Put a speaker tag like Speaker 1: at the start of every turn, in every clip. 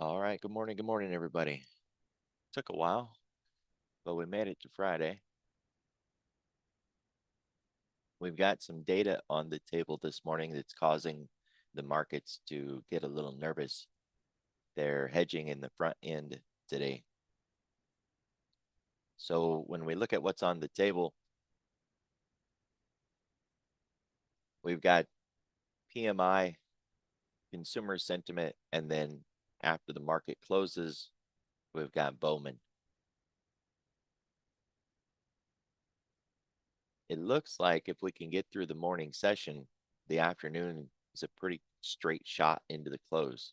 Speaker 1: All right, good morning, everybody. Took a while, but we made it to Friday. We've got some data on the table this morning that's causing the markets to get a little nervous. They're hedging in the front end today. So when we look at what's on the table, we've got PMI, consumer sentiment, and then after the market closes, we've got Bowman. It looks like if we can get through the morning session, the afternoon is a pretty straight shot into the close.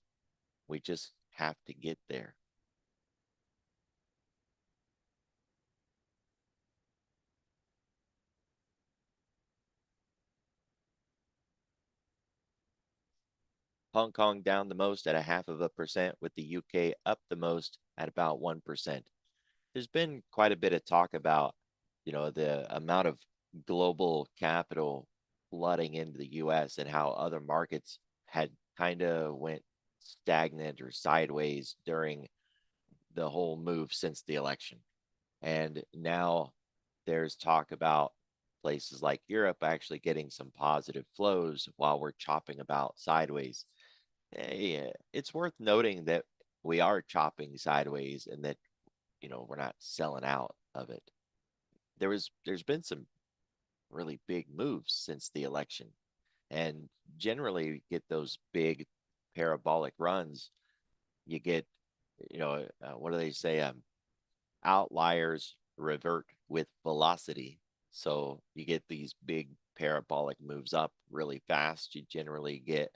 Speaker 1: We just have to get there. Hong Kong down the most at a 0.5%, with the UK up the most at about 1%. There's been quite a bit of talk about, the amount of global capital flooding into the US and how other markets had kind of went stagnant or sideways during the whole move since the election. And now there's talk about places like Europe actually getting some positive flows while we're chopping about sideways. It's worth noting that we are chopping sideways and that, we're not selling out of it. There's been some really big moves since the election. And generally get those big parabolic runs. You get, what do they say? Outliers revert with velocity. So you get these big parabolic moves up really fast. You generally get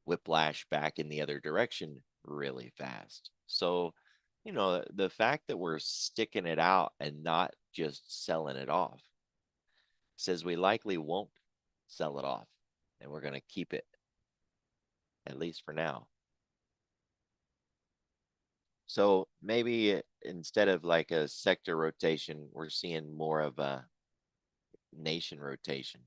Speaker 1: whiplash back in the other direction really fast. So, the fact that we're sticking it out and not just selling it off says we likely won't sell it off and we're going to keep it, at least for now. So maybe instead of like a sector rotation, we're seeing more of a nation rotation.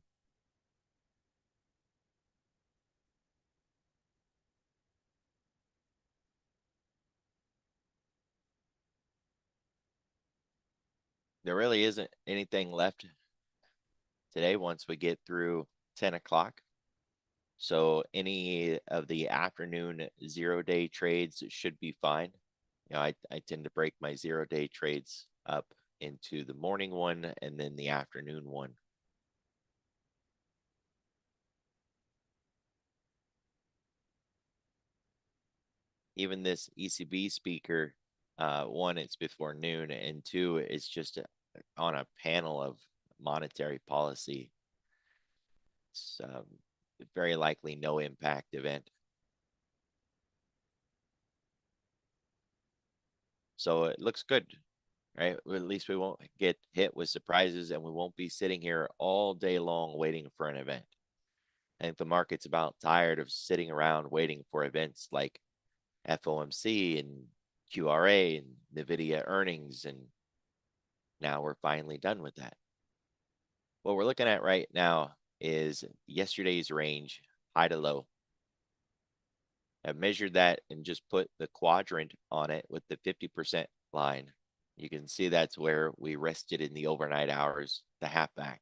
Speaker 1: There really isn't anything left today once we get through 10 o'clock. So any of the afternoon 0-day trades should be fine. I tend to break my 0-day trades up into the morning one and then the afternoon one. Even this ECB speaker, one, it's before noon, and two, it's just on a panel of monetary policy. It's very likely no impact event. So it looks good, right? At least we won't get hit with surprises and we won't be sitting here all day long waiting for an event. I think the market's about tired of sitting around waiting for events like FOMC and QRA and NVIDIA earnings. And now we're finally done with that. What we're looking at right now is yesterday's range, high to low. I've measured that and just put the quadrant on it with the 50% line. You can see that's where we rested in the overnight hours, the halfback.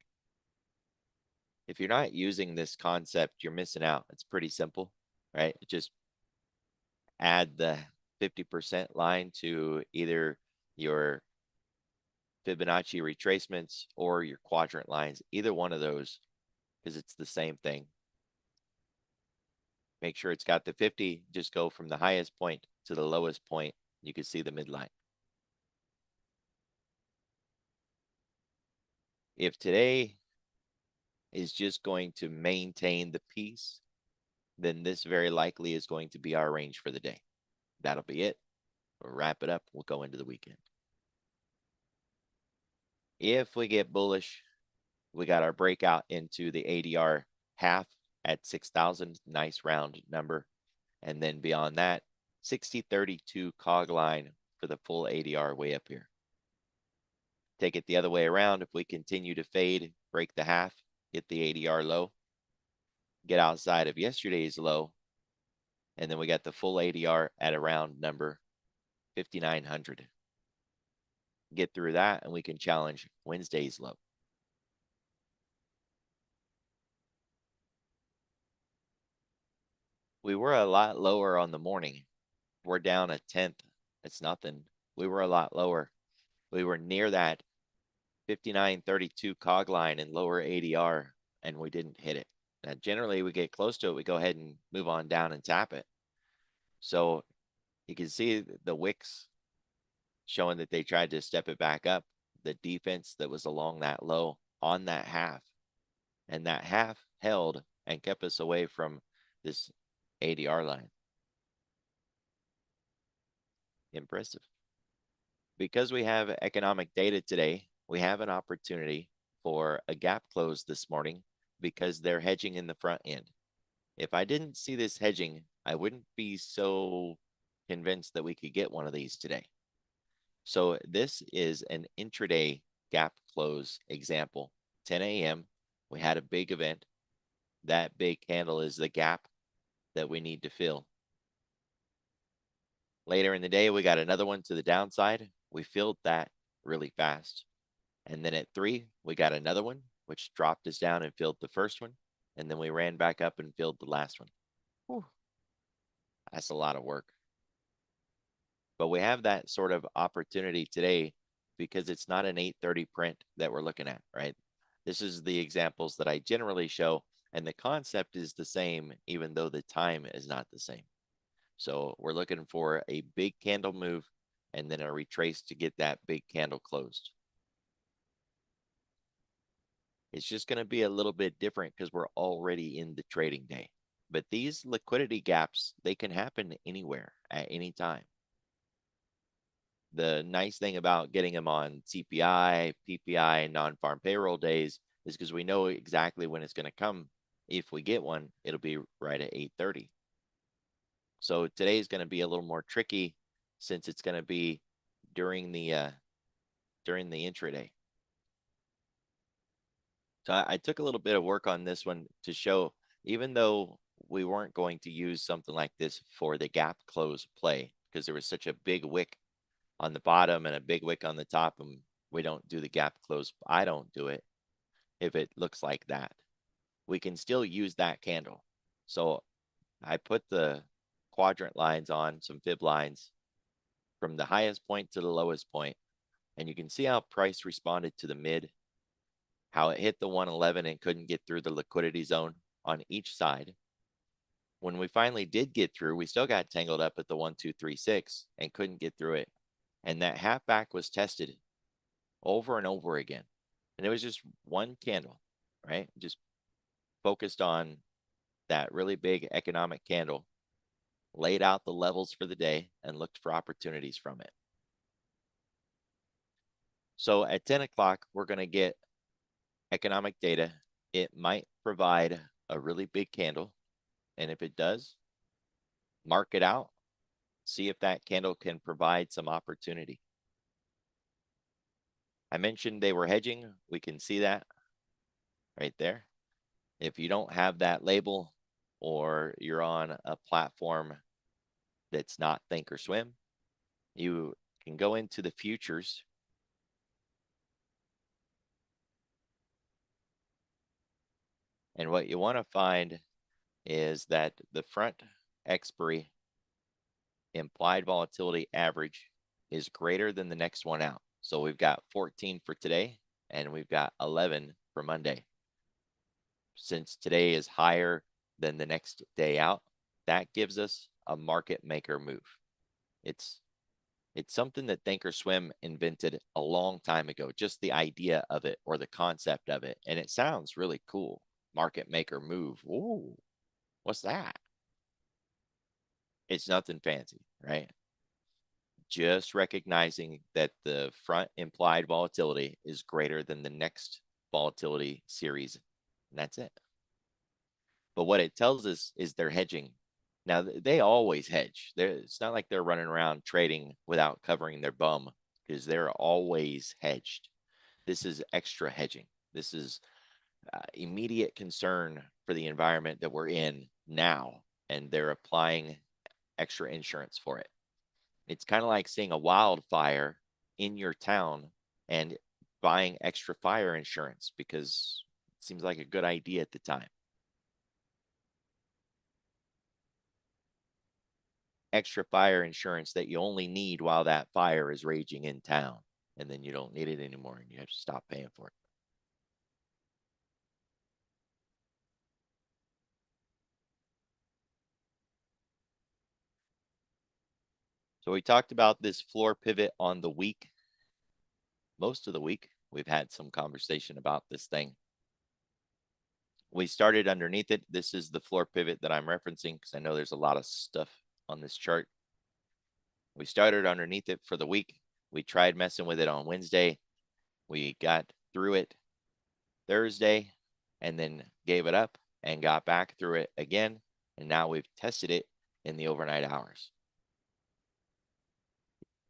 Speaker 1: If you're not using this concept, you're missing out. It's pretty simple, right? Just add the 50% line to either your Fibonacci retracements or your quadrant lines, either one of those, because it's the same thing. Make sure it's got the 50, just go from the highest point to the lowest point. You can see the midline. If today is just going to maintain the piece, then this very likely is going to be our range for the day. That'll be it. We'll wrap it up. We'll go into the weekend. If we get bullish, we got our breakout into the ADR half at 6,000. Nice round number. And then beyond that, 60-32 cog line for the full ADR way up here. Take it the other way around. If we continue to fade, break the half, hit the ADR low, get outside of yesterday's low, And then we got the full ADR at around number 5,900. Get through that and we can challenge Wednesday's low. We were a lot lower on the morning. We're down a tenth. It's nothing. We were a lot lower. We were near that 59.32 cog line and lower ADR, and we didn't hit it. Now, generally, we get close to it, we go ahead and move on down and tap it. So you can see the wicks showing that they tried to step it back up. The defense that was along that low on that half, and that half held and kept us away from this ADR line. Impressive. Because we have economic data today, we have an opportunity for a gap close this morning because they're hedging in the front end. If I didn't see this hedging, I wouldn't be so convinced that we could get one of these today. So this is an intraday gap close example. 10 a.m. we had a big event. That big candle is the gap that we need to fill. Later in the day, we got another one to the downside. We filled that really fast. And then at 3, we got another one, which dropped us down and filled the first one. And then we ran back up and filled the last one. Whew. That's a lot of work. But we have that sort of opportunity today because it's not an 8:30 print that we're looking at, right? This is the examples that I generally show, and the concept is the same, even though the time is not the same. So we're looking for a big candle move and then a retrace to get that big candle closed. It's just going to be a little bit different because we're already in the trading day. But these liquidity gaps, they can happen anywhere at any time. The nice thing about getting them on CPI, PPI, non-farm payroll days is because we know exactly when it's going to come. If we get one, it'll be right at 8:30. So today is going to be a little more tricky since it's going to be during the intraday. So I took a little bit of work on this one to show, even though we weren't going to use something like this for the gap close play because there was such a big wick on the bottom and a big wick on the top, and we don't do the gap close. I don't do it if it looks like that. We can still use that candle. So I put the quadrant lines on, some fib lines from the highest point to the lowest point, and you can see how price responded to the mid, how it hit the 111 and couldn't get through the liquidity zone on each side. When we finally did get through, we still got tangled up at the 1236 and couldn't get through it. And that half back was tested over and over again. And it was just one candle, right? Just focused on that really big economic candle, laid out the levels for the day and looked for opportunities from it. So at 10 o'clock, we're going to get economic data. It might provide a really big candle. And if it does, mark it out, see if that candle can provide some opportunity. I mentioned they were hedging. We can see that right there. If you don't have that label or you're on a platform that's not Thinkorswim, you can go into the futures and what you want to find is that the front expiry implied volatility average is greater than the next one out. So we've got 14 for today and we've got 11 for Monday. Since today is higher than the next day out, that gives us a market maker move. It's something that Thinkorswim invented a long time ago, just the idea of it or the concept of it. And it sounds really cool. Market maker move. Ooh, what's that? It's nothing fancy, right? Just recognizing that the front implied volatility is greater than the next volatility series. And that's it. But what it tells us is they're hedging. Now, they always hedge. It's not like they're running around trading without covering their bum because they're always hedged. This is extra hedging. This is immediate concern for the environment that we're in now. And they're applying extra insurance for it. It's kind of like seeing a wildfire in your town and buying extra fire insurance because it seems like a good idea at the time. Extra fire insurance that you only need while that fire is raging in town, and then you don't need it anymore and you have to stop paying for it. So we talked about this floor pivot on the week. Most of the week, we've had some conversation about this thing. We started underneath it. This is the floor pivot that I'm referencing because I know there's a lot of stuff on this chart. We started underneath it for the week. We tried messing with it on Wednesday. We got through it Thursday and then gave it up and got back through it again. And now we've tested it in the overnight hours.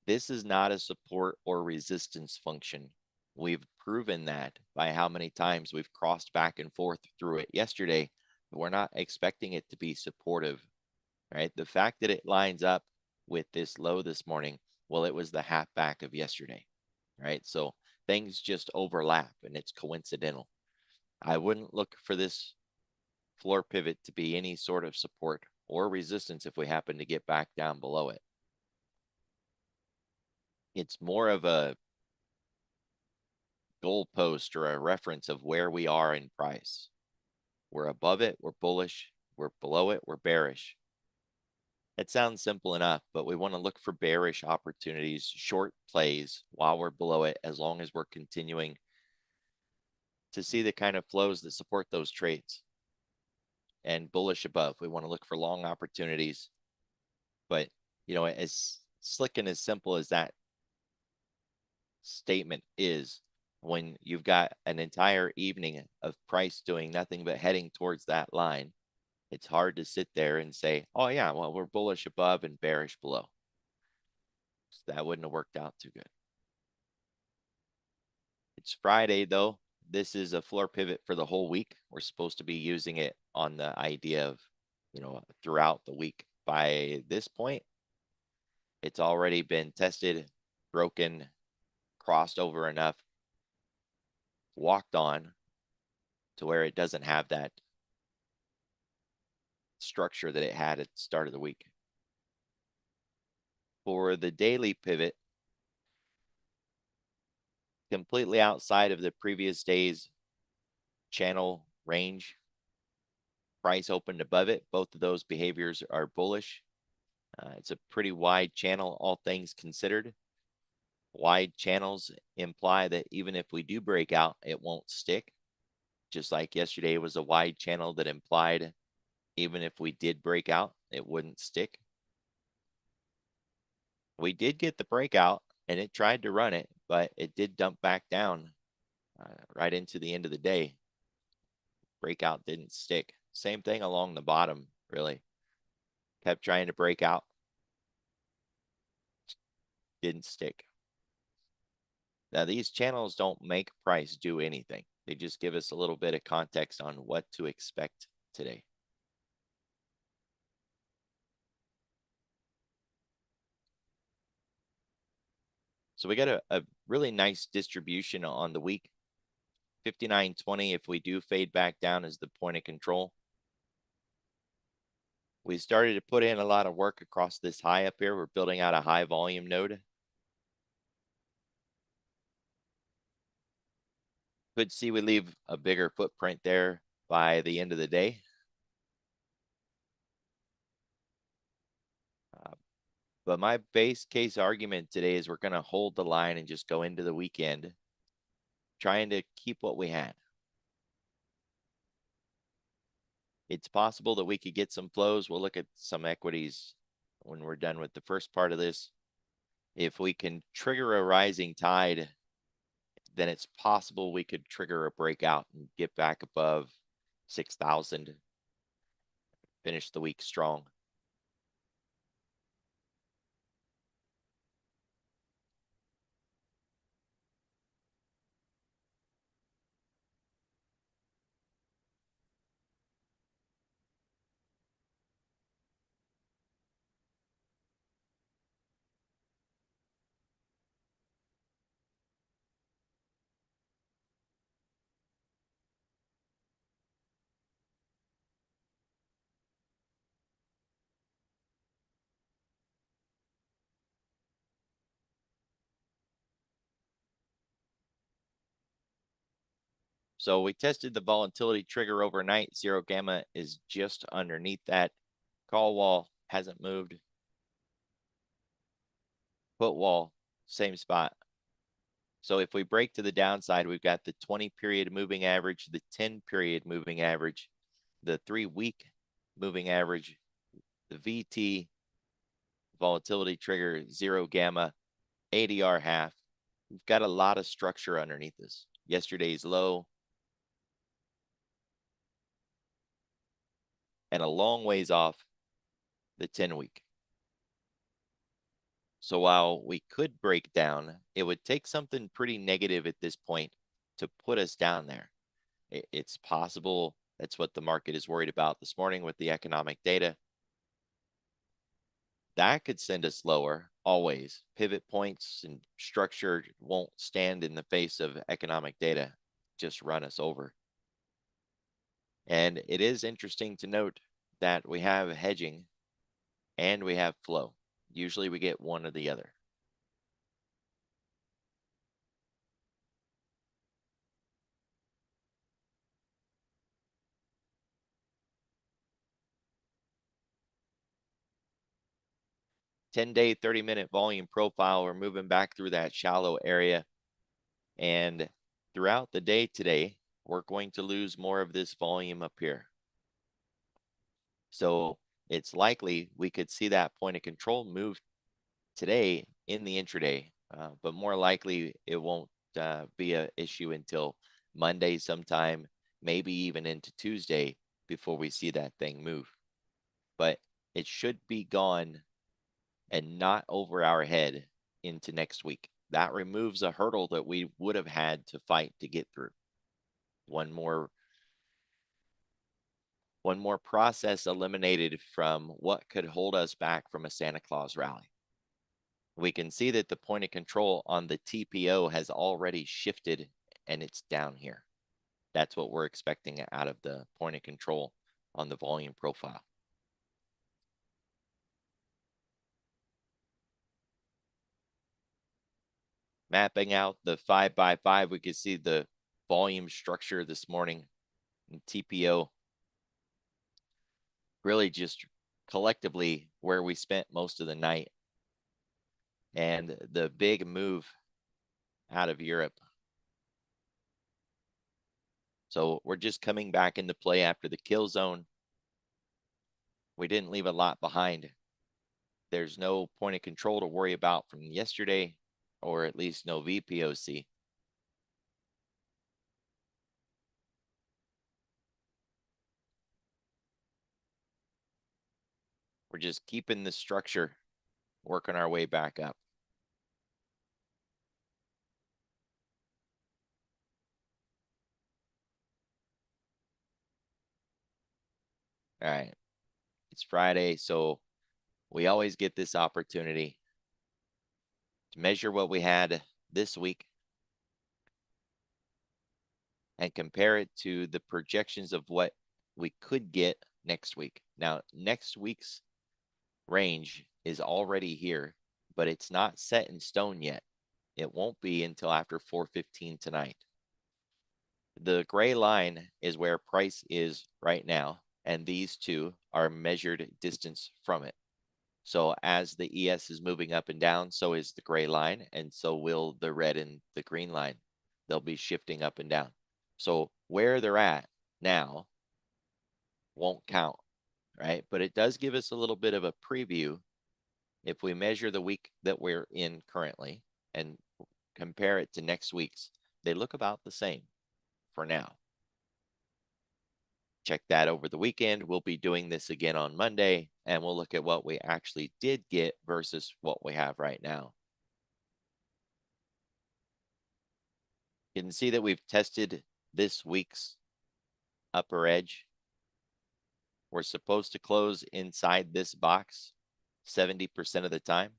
Speaker 1: This is not a support or resistance function. We've proven that by how many times we've crossed back and forth through it yesterday. We're not expecting it to be supportive, right? The fact that it lines up with this low this morning, well, it was the half back of yesterday, right? So things just overlap and it's coincidental. I wouldn't look for this floor pivot to be any sort of support or resistance if we happen to get back down below it. It's more of a goalpost or a reference of where we are in price. We're above it, we're bullish. We're below it, we're bearish. It sounds simple enough, but we want to look for bearish opportunities, short plays while we're below it, as long as we're continuing to see the kind of flows that support those trades. And bullish above, we want to look for long opportunities. But, you know, as slick and as simple as that statement is, when you've got an entire evening of price doing nothing but heading towards that line, it's hard to sit there and say, oh yeah, well, we're bullish above and bearish below. So that wouldn't have worked out too good. It's Friday though. This is a floor pivot for the whole week. We're supposed to be using it on the idea of, you know, throughout the week. By this point, it's already been tested, broken, crossed over enough, walked on to where it doesn't have that structure that it had at the start of the week. For the daily pivot, completely outside of the previous day's channel range, price opened above it. Both of those behaviors are bullish. It's a pretty wide channel, all things considered. Wide channels imply that even if we do break out, it won't stick. Just like yesterday was a wide channel that implied even if we did break out, it wouldn't stick. We did get the breakout and it tried to run it, but it did dump back down right into the end of the day. Breakout didn't stick. Same thing along the bottom, really. Kept trying to break out. Didn't stick. Now, these channels don't make price do anything. They just give us a little bit of context on what to expect today. So we got a really nice distribution on the week. 59.20 if we do fade back down as the point of control. We started to put in a lot of work across this high up here. We're building out a high volume node. Could see we leave a bigger footprint there by the end of the day. But my base case argument today is we're going to hold the line and just go into the weekend, trying to keep what we had. It's possible that we could get some flows. We'll look at some equities when we're done with the first part of this. If we can trigger a rising tide, then it's possible we could trigger a breakout and get back above 6,000, finish the week strong. So we tested the volatility trigger overnight. Zero gamma is just underneath that. Call wall hasn't moved. Put wall, same spot. So if we break to the downside, we've got the 20-period moving average, the 10-period moving average, the 3-week moving average, the VT, volatility trigger, zero gamma, ADR half. We've got a lot of structure underneath this. Yesterday's low, and a long ways off the 10-week. So while we could break down, it would take something pretty negative at this point to put us down there. It's possible that's what the market is worried about this morning with the economic data. That could send us lower always. Pivot points and structure won't stand in the face of economic data, just run us over. And it is interesting to note that we have hedging and we have flow. Usually we get one or the other. $10-day, 30-minute volume profile. We're moving back through that shallow area. And throughout the day today, we're going to lose more of this volume up here. So it's likely we could see that point of control move today in the intraday, but more likely it won't be an issue until Monday sometime, maybe even into Tuesday before we see that thing move. But it should be gone and not over our head into next week. That removes a hurdle that we would have had to fight to get through. One more process eliminated from what could hold us back from a Santa Claus rally. We can see that the point of control on the TPO has already shifted and it's down here. That's what we're expecting out of the point of control on the volume profile. Mapping out the 5x5, we can see the volume structure this morning in TPO. Really just collectively where we spent most of the night. And the big move out of Europe. So we're just coming back into play after the kill zone. We didn't leave a lot behind. There's no point of control to worry about from yesterday, or at least no VPOC. We're just keeping the structure, working our way back up. All right. It's Friday, so we always get this opportunity to measure what we had this week and compare it to the projections of what we could get next week. Now, next week's range is already here, but it's not set in stone yet. It won't be until after 4:15 tonight. The gray line is where price is right now, and these two are measured distance from it. So as the ES is moving up and down, so is the gray line, and so will the red and the green line. They'll be shifting up and down. So where they're at now won't count, right? But it does give us a little bit of a preview. If we measure the week that we're in currently and compare it to next week's, they look about the same for now. Check that over the weekend. We'll be doing this again on Monday, and we'll look at what we actually did get versus what we have right now. You can see that we've tested this week's upper edge. We're supposed to close inside this box 70% of the time.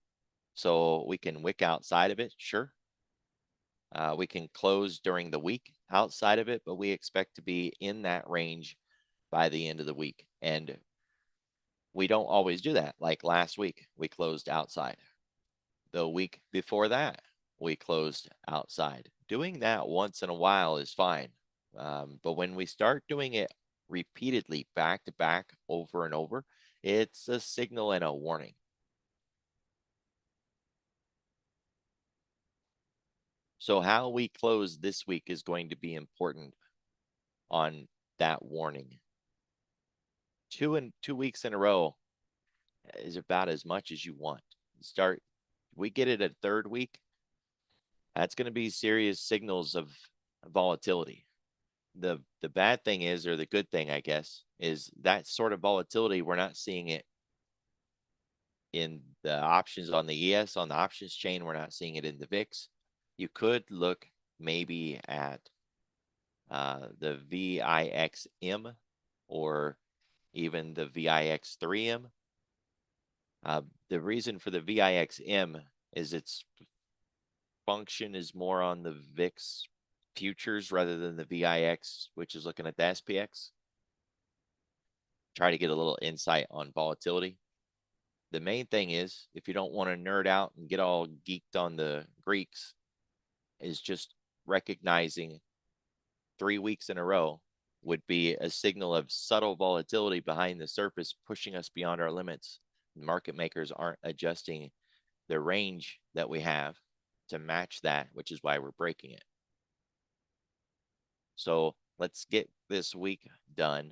Speaker 1: So we can wick outside of it, sure. We can close during the week outside of it, but we expect to be in that range by the end of the week. And we don't always do that. Like last week, we closed outside. The week before that, we closed outside. Doing that once in a while is fine. But when we start doing it repeatedly, back to back, over and over, it's a signal and a warning. So how we close this week is going to be important on that warning. 2 weeks in a row is about as much as you want. We get it a third week, that's going to be serious signals of volatility. The bad thing is, or the good thing, I guess, is that sort of volatility, we're not seeing it in the options on the ES, on the options chain. We're not seeing it in the VIX. You could look maybe at the VIXM or even the VIX3M. The reason for the VIXM is its function is more on the VIX futures rather than the VIX, which is looking at the SPX. Try to get a little insight on volatility. The main thing is, if you don't want to nerd out and get all geeked on the Greeks, is just recognizing 3 weeks in a row would be a signal of subtle volatility behind the surface, pushing us beyond our limits. Market makers aren't adjusting the range that we have to match that, which is why we're breaking it. So let's get this week done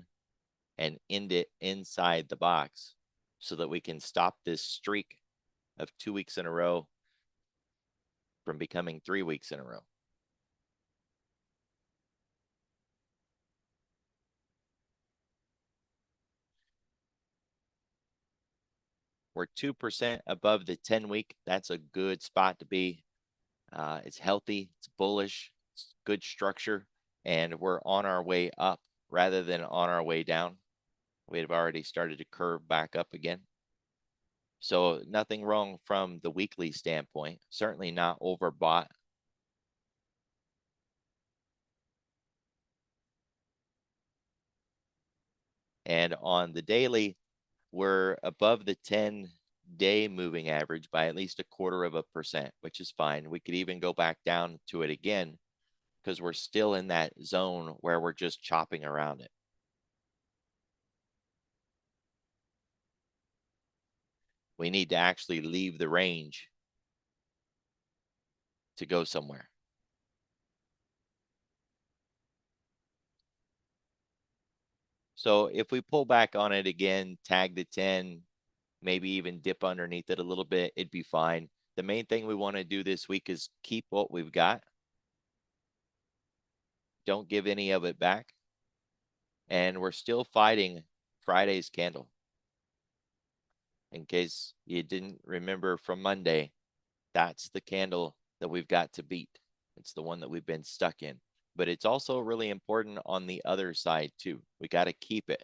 Speaker 1: and end it inside the box so that we can stop this streak of 2 weeks in a row from becoming 3 weeks in a row. We're 2% above the 10-week. That's a good spot to be. It's healthy, it's bullish, it's good structure, and we're on our way up rather than on our way down. We have already started to curve back up again. So nothing wrong from the weekly standpoint, certainly not overbought. And on the daily, we're above the 10-day moving average by at least 0.25%, which is fine. We could even go back down to it again because we're still in that zone where we're just chopping around it. We need to actually leave the range to go somewhere. So if we pull back on it again, tag the 10, maybe even dip underneath it a little bit, it'd be fine. The main thing we want to do this week is keep what we've got. Don't give any of it back. And we're still fighting Friday's candle. In case you didn't remember from Monday, that's the candle that we've got to beat. It's the one that we've been stuck in. But it's also really important on the other side too. We got to keep it.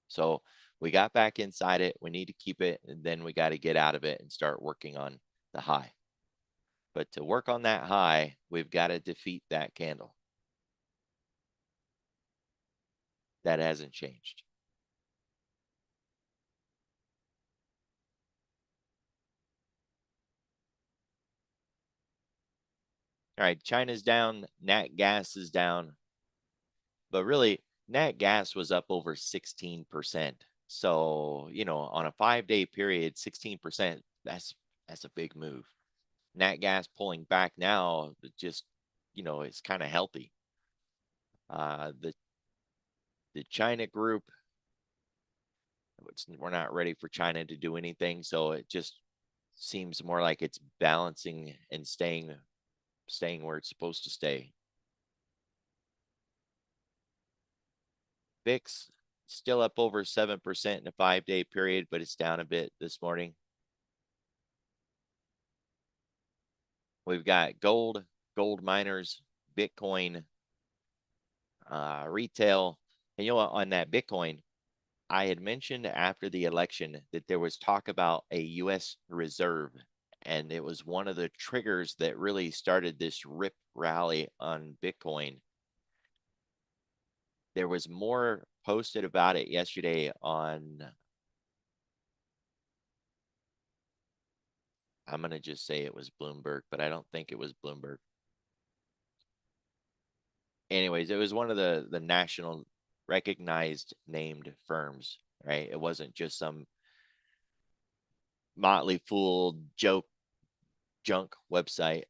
Speaker 1: So we got back inside it. We need to keep it. And then we got to get out of it and start working on the high. But to work on that high, we've got to defeat that candle. That hasn't changed. All right, China's down, nat gas is down, but really nat gas was up over 16%. So, on a 5-day period, 16%, that's a big move. Nat gas pulling back now, just, it's kind of healthy. The China group, we're not ready for China to do anything, so it just seems more like it's balancing and staying where it's supposed to stay. VIX still up over 7% in a 5-day period, but it's down a bit this morning. We've got gold miners, Bitcoin, retail. And on that Bitcoin, I had mentioned after the election that there was talk about a U.S. reserve, and it was one of the triggers that really started this rip rally on Bitcoin. There was more posted about it yesterday on, I'm going to just say it was Bloomberg, but I don't think it was Bloomberg. anyways, it was one of the national recognized named firms, right? It wasn't just some motley fool joke junk website.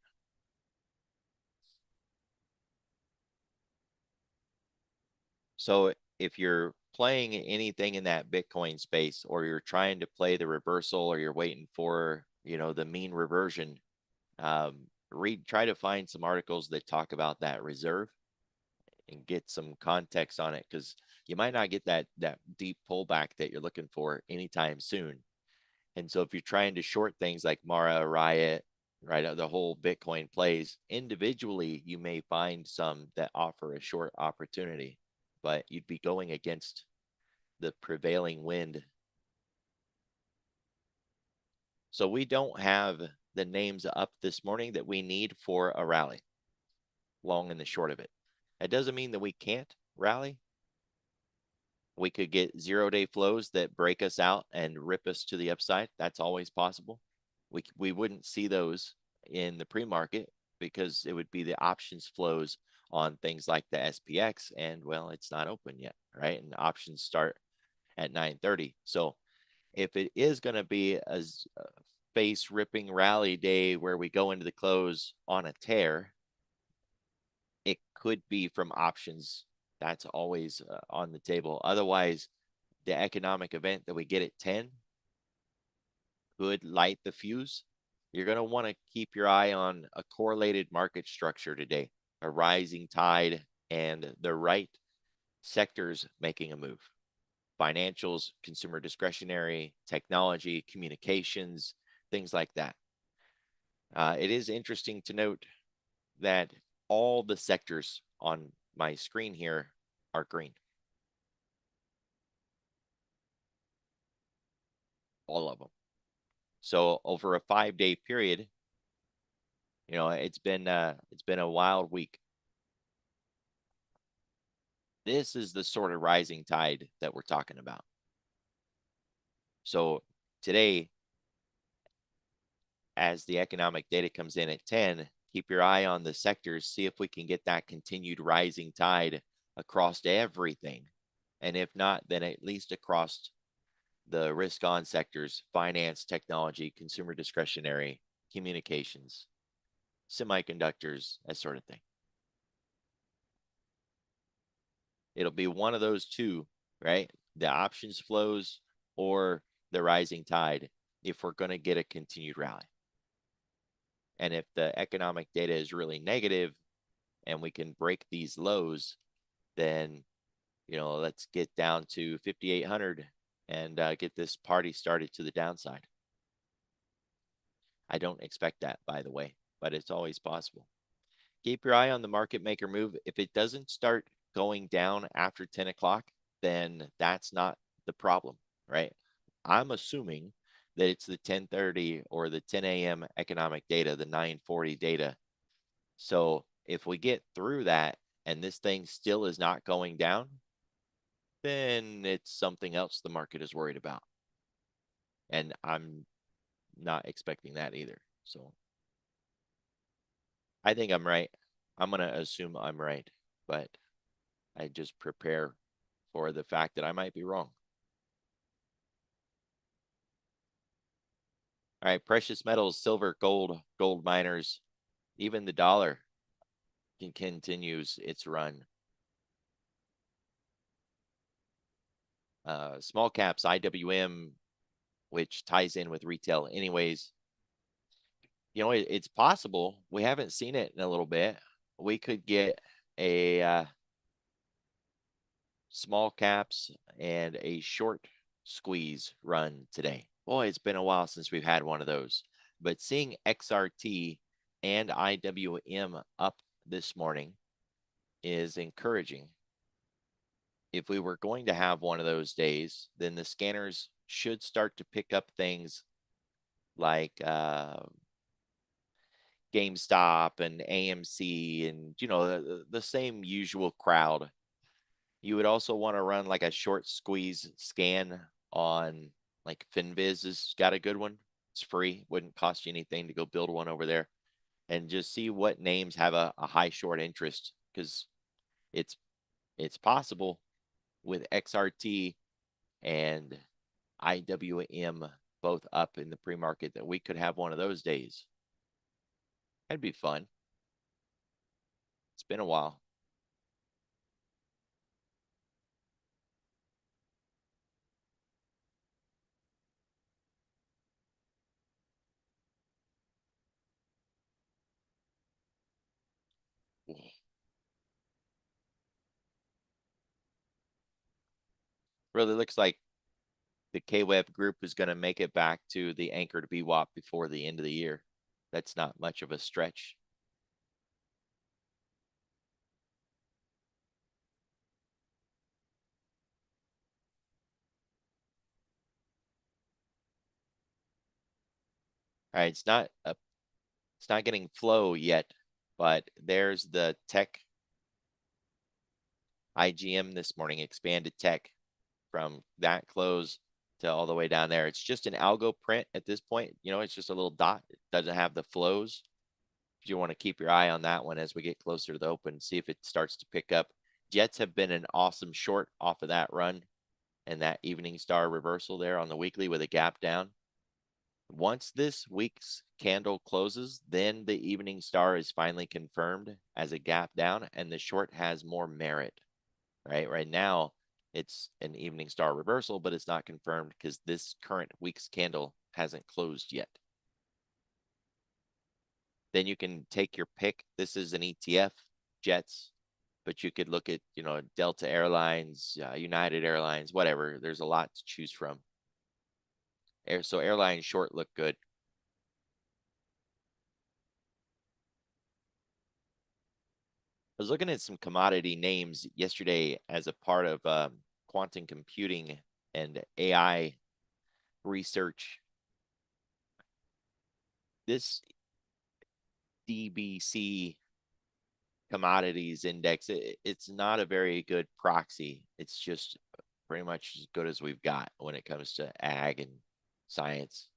Speaker 1: So if you're playing anything in that Bitcoin space, or you're trying to play the reversal, or you're waiting for, the mean reversion, try to find some articles that talk about that reserve and get some context on it, because you might not get that deep pullback that you're looking for anytime soon. And so if you're trying to short things like Mara, Riot, right, the whole Bitcoin plays individually, you may find some that offer a short opportunity, but you'd be going against the prevailing wind. So we don't have the names up this morning that we need for a rally, long and the short of it. That doesn't mean that we can't rally. We could get 0-day flows that break us out and rip us to the upside. That's always possible. We wouldn't see those in the pre-market, because it would be the options flows on things like the SPX, and well, it's not open yet, right? And options start at 9:30. So if it is going to be a face ripping rally day where we go into the close on a tear, it could be from options. That's always on the table. Otherwise, the economic event that we get at 10 could light the fuse. You're going to want to keep your eye on a correlated market structure today, a rising tide, and the right sectors making a move. Financials, consumer discretionary, technology, communications, things like that. It is interesting to note that all the sectors on my screen here are green. All of them. So over a 5-day period, it's been a wild week. This is the sort of rising tide that we're talking about. So today, as the economic data comes in at 10, keep your eye on the sectors, see if we can get that continued rising tide across everything. And if not, then at least across the risk on sectors: finance, technology, consumer discretionary, communications, semiconductors, that sort of thing. It'll be one of those two, right? The options flows or the rising tide, if we're going to get a continued rally. And if the economic data is really negative and we can break these lows, then, let's get down to 5,800 and get this party started to the downside. I don't expect that, by the way, but it's always possible. Keep your eye on the market maker move. If it doesn't start going down after 10 o'clock, then that's not the problem, right? I'm assuming that it's the 10:30 or the 10 a.m. economic data, the 9:40 data. So if we get through that and this thing still is not going down, then it's something else the market is worried about. And I'm not expecting that either. So I think I'm right. I'm going to assume I'm right, but I just prepare for the fact that I might be wrong. All right, precious metals, silver, gold miners, even the dollar continues its run. Small caps, IWM, which ties in with retail anyways. It's possible. We haven't seen it in a little bit. We could get a small caps and a short squeeze run today. Boy, it's been a while since we've had one of those. But seeing XRT and IWM up this morning is encouraging. If we were going to have one of those days, then the scanners should start to pick up things like GameStop and AMC and, the same usual crowd. You would also want to run like a short squeeze scan on like Finviz has got a good one. It's free. Wouldn't cost you anything to go build one over there and just see what names have a high short interest, because It's possible with XRT and IWM both up in the pre-market that we could have one of those days. That'd be fun. It's been a while. Really looks like the KWeb group is going to make it back to the anchored VWAP before the end of the year. That's not much of a stretch. All right, it's not getting flow yet, but there's the tech IGM this morning, expanded tech from that close to all the way down there. It's just an algo print at this point. You know, it's just a little dot. It doesn't have the flows. You want to keep your eye on that one as we get closer to the open, see if it starts to pick up. Jets have been an awesome short off of that run and that evening star reversal there on the weekly with a gap down. Once this week's candle closes, then the evening star is finally confirmed as a gap down and the short has more merit, right? Right now, it's an evening star reversal, but it's not confirmed because this current week's candle hasn't closed yet. Then you can take your pick. This is an ETF, Jets, but you could look at, you know, Delta Airlines, United Airlines, whatever. There's a lot to choose from. So airline short look good. I was looking at some commodity names yesterday as a part of quantum computing and AI research. This DBC commodities index, it's not a very good proxy. It's just pretty much as good as we've got when it comes to ag and science.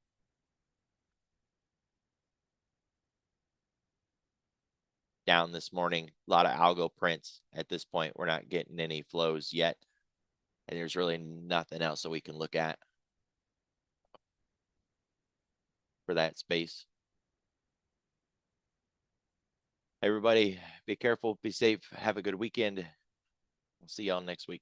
Speaker 1: Down this morning, a lot of algo prints. At this point, we're not getting any flows yet. And there's really nothing else that we can look at for that space. Everybody, be careful, be safe, have a good weekend. We'll see y'all next week.